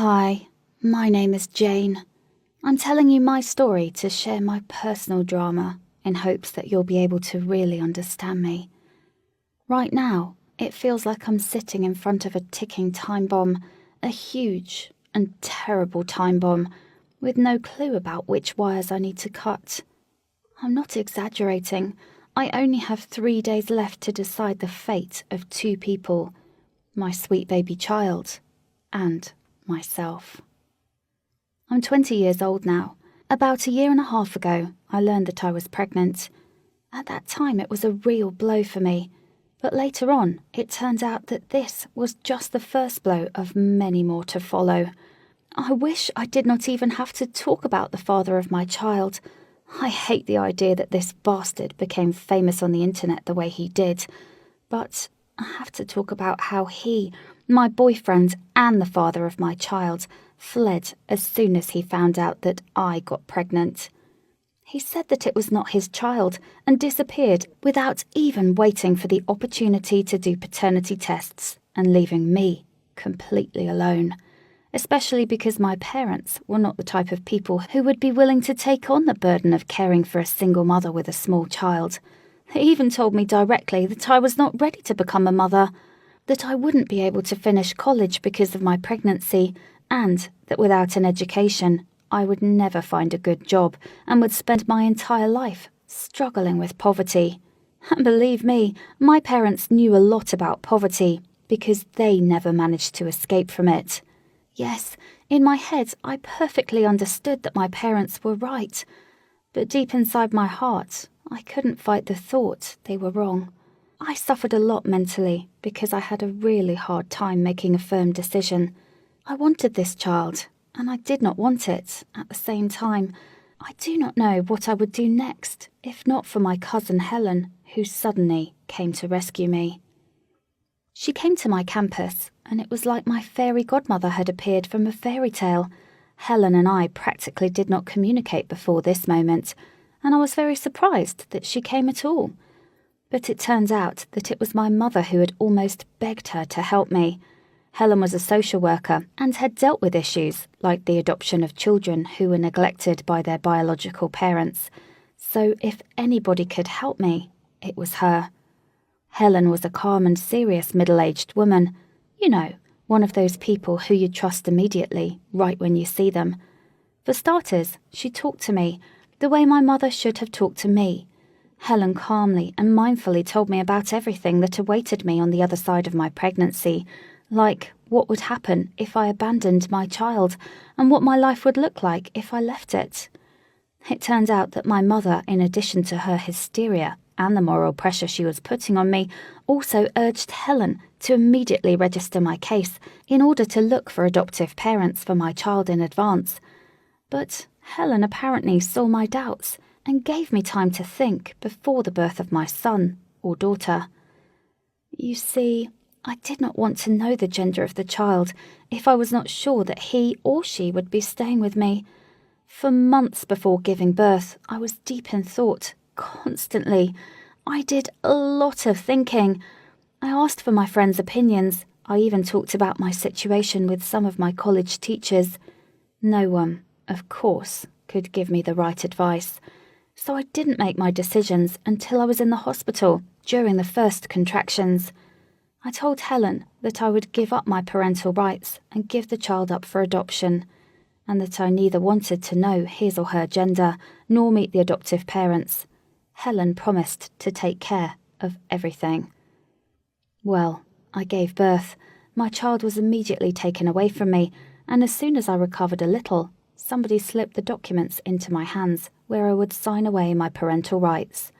Hi, my name is Jane. I'm telling you my story to share my personal drama in hopes that you'll be able to really understand me. Right now, it feels like I'm sitting in front of a ticking time bomb, a huge and terrible time bomb, with no clue about which wires I need to cut. I'm not exaggerating. I only have 3 days left to decide the fate of 2 people, my sweet baby child and myself. I'm 20 years old now. About a year and a half ago, I learned that I was pregnant. At that time, it was a real blow for me. But later on, it turned out that this was just the first blow of many more to follow. I wish I did not even have to talk about the father of my child. I hate the idea that this bastard became famous on the internet the way he did. But I have to talk about how he, my boyfriend and the father of my child, fled as soon as he found out that I got pregnant. He said that it was not his child and disappeared without even waiting for the opportunity to do paternity tests and leaving me completely alone, especially because my parents were not the type of people who would be willing to take on the burden of caring for a single mother with a small child. They even told me directly that I was not ready to become a mother, that I wouldn't be able to finish college because of my pregnancy, and that without an education, I would never find a good job and would spend my entire life struggling with poverty. And believe me, my parents knew a lot about poverty because they never managed to escape from it. Yes, in my head, I perfectly understood that my parents were right. But deep inside my heart, I couldn't fight the thought they were wrong. I suffered a lot mentally because I had a really hard time making a firm decision. I wanted this child, and I did not want it at the same time. I do not know what I would do next, if not for my cousin Helen, who suddenly came to rescue me. She came to my campus, and it was like my fairy godmother had appeared from a fairy tale. Helen and I practically did not communicate before this moment, and I was very surprised that she came at all. But it turned out that it was my mother who had almost begged her to help me. Helen was a social worker and had dealt with issues like the adoption of children who were neglected by their biological parents. So if anybody could help me, it was her. Helen was a calm and serious middle-aged woman. You know, one of those people who you trust immediately, right when you see them. For starters, she talked to me the way my mother should have talked to me. Helen calmly and mindfully told me about everything that awaited me on the other side of my pregnancy, like what would happen if I abandoned my child and what my life would look like if I left it. It turned out that my mother, in addition to her hysteria and the moral pressure she was putting on me, also urged Helen to immediately register my case in order to look for adoptive parents for my child in advance. But Helen apparently saw my doubts and gave me time to think before the birth of my son or daughter. You see, I did not want to know the gender of the child if I was not sure that he or she would be staying with me. For months before giving birth, I was deep in thought, constantly. I did a lot of thinking. I asked for my friends' opinions. I even talked about my situation with some of my college teachers. No one, of course, could give me the right advice. So I didn't make my decisions until I was in the hospital during the first contractions. I told Helen that I would give up my parental rights and give the child up for adoption, and that I neither wanted to know his or her gender nor meet the adoptive parents. Helen promised to take care of everything. Well, I gave birth. My child was immediately taken away from me, and as soon as I recovered a little, somebody slipped the documents into my hands where I would sign away my parental rights.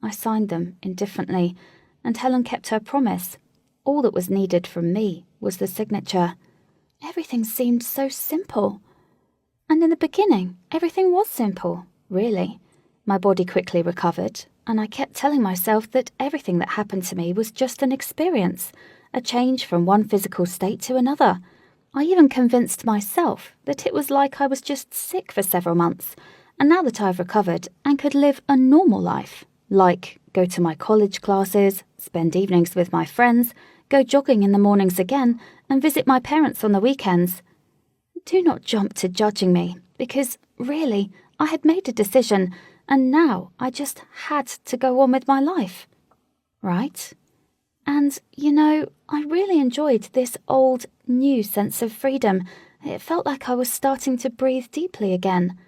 I signed them indifferently, and Helen kept her promise. All that was needed from me was the signature. Everything seemed so simple. And in the beginning, everything was simple, really. My body quickly recovered, and I kept telling myself that everything that happened to me was just an experience, a change from one physical state to another. I even convinced myself that it was like I was just sick for several months, and now that I've recovered and could live a normal life, like go to my college classes, spend evenings with my friends, go jogging in the mornings again, and visit my parents on the weekends, Do not jump to judging me, because really, I had made a decision, and now I just had to go on with my life. Right? And, I really enjoyed this old, new sense of freedom. It felt like I was starting to breathe deeply again.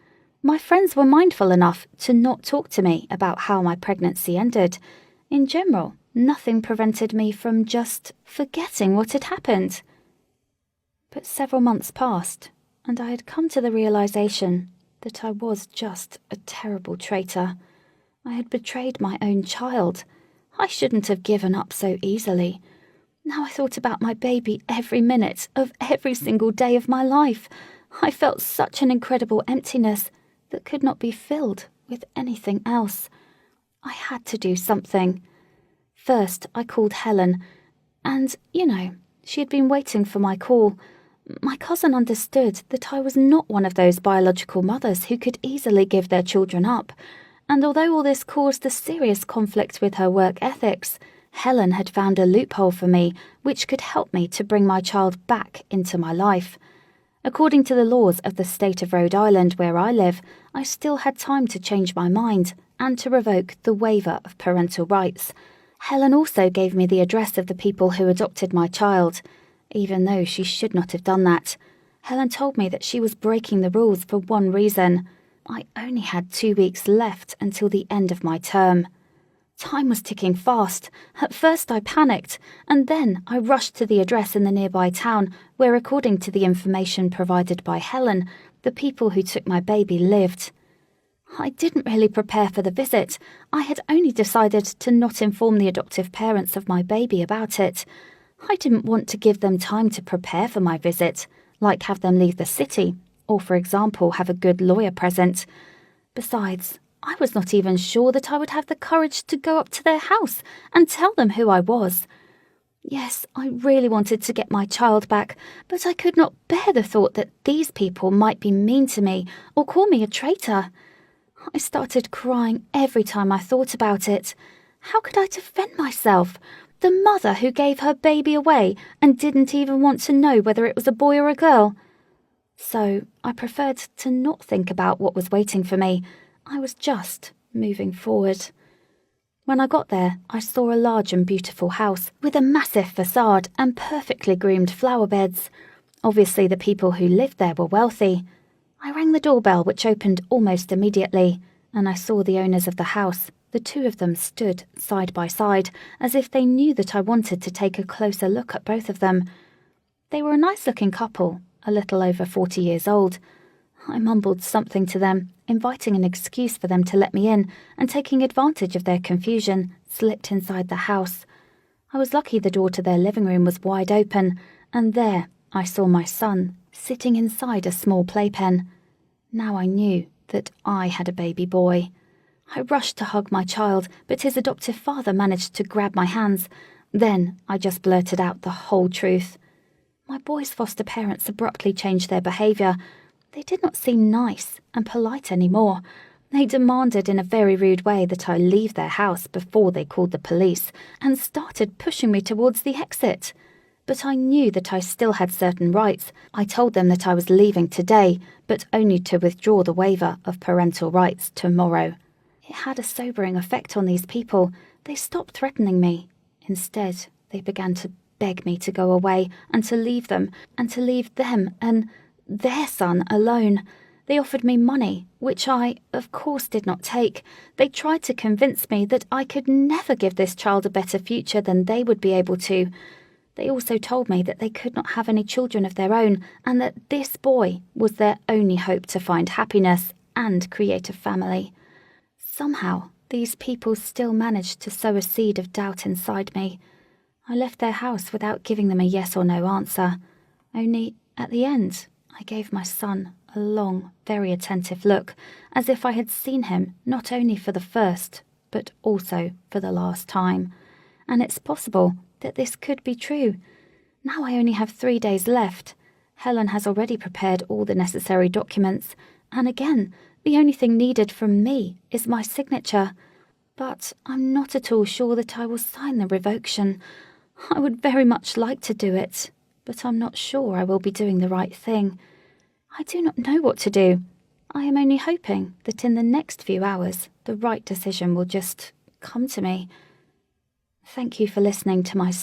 My friends were mindful enough to not talk to me about how my pregnancy ended. In general, nothing prevented me from just forgetting what had happened. But several months passed, and I had come to the realization that I was just a terrible traitor. I had betrayed my own child. I shouldn't have given up so easily. Now I thought about my baby every minute of every single day of my life. I felt such an incredible emptiness that could not be filled with anything else. I had to do something. First, I called Helen, and, she had been waiting for my call. My cousin understood that I was not one of those biological mothers who could easily give their children up, and although all this caused a serious conflict with her work ethics, Helen had found a loophole for me which could help me to bring my child back into my life. According to the laws of the state of Rhode Island where I live, I still had time to change my mind and to revoke the waiver of parental rights. Helen also gave me the address of the people who adopted my child. Even though she should not have done that, Helen told me that she was breaking the rules for one reason. I only had 2 weeks left until the end of my term. Time was ticking fast. At first I panicked, and then I rushed to the address in the nearby town where, according to the information provided by Helen, the people who took my baby lived. I didn't really prepare for the visit. I had only decided to not inform the adoptive parents of my baby about it. I didn't want to give them time to prepare for my visit, like have them leave the city, or, for example, have a good lawyer present. Besides, I was not even sure that I would have the courage to go up to their house and tell them who I was. Yes, I really wanted to get my child back, but I could not bear the thought that these people might be mean to me or call me a traitor. I started crying every time I thought about it. How could I defend myself? The mother who gave her baby away and didn't even want to know whether it was a boy or a girl. So I preferred to not think about what was waiting for me. I was just moving forward. When I got there, I saw a large and beautiful house with a massive facade and perfectly groomed flower beds. Obviously, the people who lived there were wealthy. I rang the doorbell, which opened almost immediately, and I saw the owners of the house. The two of them stood side by side, as if they knew that I wanted to take a closer look at both of them. They were a nice-looking couple, a little over 40 years old. I mumbled something to them, inviting an excuse for them to let me in, and taking advantage of their confusion, slipped inside the house. I was lucky the door to their living room was wide open, and there I saw my son sitting inside a small playpen. Now I knew that I had a baby boy. I rushed to hug my child, but his adoptive father managed to grab my hands. Then I just blurted out the whole truth. My boy's foster parents abruptly changed their behaviour. They did not seem nice and polite anymore. They demanded in a very rude way that I leave their house before they called the police and started pushing me towards the exit. But I knew that I still had certain rights. I told them that I was leaving today, but only to withdraw the waiver of parental rights tomorrow. It had a sobering effect on these people. They stopped threatening me. Instead, they began to beg me to go away and to leave them and to leave them and their son alone. They offered me money, which I, of course, did not take. They tried to convince me that I could never give this child a better future than they would be able to. They also told me that they could not have any children of their own and that this boy was their only hope to find happiness and create a family. Somehow, these people still managed to sow a seed of doubt inside me. I left their house without giving them a yes or no answer. Only, at the end, I gave my son a long, very attentive look, as if I had seen him not only for the first, but also for the last time. And it's possible that this could be true. Now I only have 3 days left. Helen has already prepared all the necessary documents, and again, the only thing needed from me is my signature. But I'm not at all sure that I will sign the revocation. I would very much like to do it, but I'm not sure I will be doing the right thing. I do not know what to do. I am only hoping that in the next few hours the right decision will just come to me. Thank you for listening to my story.